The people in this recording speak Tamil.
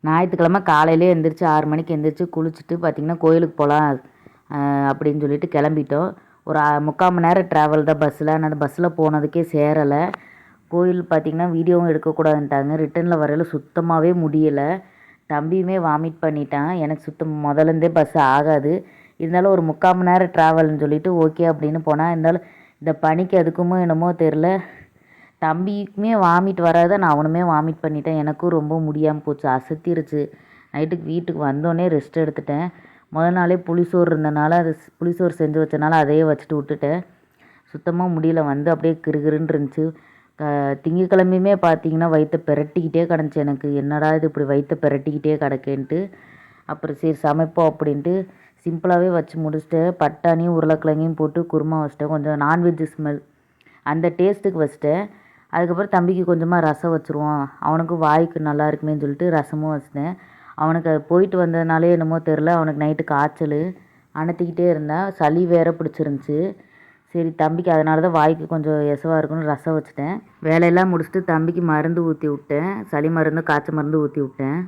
ஞாயிற்றுக்கிழமை காலையிலே எந்திரிச்சு 6 மணிக்கு எந்திரிச்சு குளிச்சுட்டு பார்த்திங்கன்னா கோயிலுக்கு போகலாம் அப்படின்னு சொல்லிட்டு கிளம்பிட்டோம். ஒரு 3/4 மணி நேரம் ட்ராவல் தான் பஸ்ஸில். ஆனால் அந்த பஸ்ஸில் போனதுக்கே சேரலை. கோயில் பார்த்திங்கன்னா வீடியோவும் எடுக்கக்கூடாதுன்ட்டாங்க. ரிட்டனில் வரையில் சுத்தமாகவே முடியலை. தம்பியுமே வாமிட் பண்ணிட்டான். எனக்கு சுத்தம் முதலேருந்தே பஸ் ஆகாது. இருந்தாலும் ஒரு 3/4 மணி நேரம் ட்ராவல்னு சொல்லிட்டு ஓகே அப்படின்னு போனால், இருந்தாலும் இந்த பனிக்கு அதுக்குமோ என்னமோ தெரில தம்பிக்குமே வாமிட் வராத நான் அவனுமே வாமிட் பண்ணிட்டேன். எனக்கும் ரொம்ப முடியாமல் போச்சு, அசத்திருச்சு. நைட்டுக்கு வீட்டுக்கு வந்தோடனே ரெஸ்ட் எடுத்துட்டேன். முதல் நாளே புளிசோறு இருந்தனால அது புளிசோறு செஞ்சு வச்சனால அதையே வச்சுட்டு விட்டுட்டேன். சுத்தமாக முடியல. வந்து அப்படியே கிறுகிறுன்னு இருந்துச்சு. திங்கக்கிழமையுமே பார்த்தீங்கன்னா வயிற்ற பெரட்டிக்கிட்டே கிடந்துச்சு எனக்கு. என்னடா இது இப்படி வயிற்ற பெரட்டிக்கிட்டே கிடக்கேன்ட்டு அப்புறம் சரி சமைப்போம் அப்படின்ட்டு சிம்பிளாகவே வச்சு முடிச்சிட்டேன். பட்டாணியும் உருளைக்கிழங்கையும் போட்டு குருமா வச்சிட்டேன். கொஞ்சம் நான்வெஜ் ஸ்மெல் அந்த டேஸ்ட்டுக்கு வச்சிட்டேன். அதுக்கப்புறம் தம்பிக்கு கொஞ்சமாக ரசம் வச்சுருவோம், அவனுக்கு வாய்க்கு நல்லா இருக்குமேன்னு சொல்லிட்டு ரசமும் வச்சிட்டேன். அவனுக்கு அது போயிட்டு வந்ததுனாலே என்னமோ தெரில, அவனுக்கு நைட்டு காய்ச்சல் அனுத்திக்கிட்டே இருந்தான். சளி வேறு பிடிச்சிருந்துச்சி. சரி தம்பிக்கு அதனால தான் வாய்க்கு கொஞ்சம் எசவாக இருக்குன்னு ரசம் வச்சுட்டேன். வேலையெல்லாம் முடிச்சுட்டு தம்பிக்கு மருந்து ஊற்றி விட்டேன். சளி மருந்து காய்ச்சல் மருந்து ஊற்றி விட்டேன்.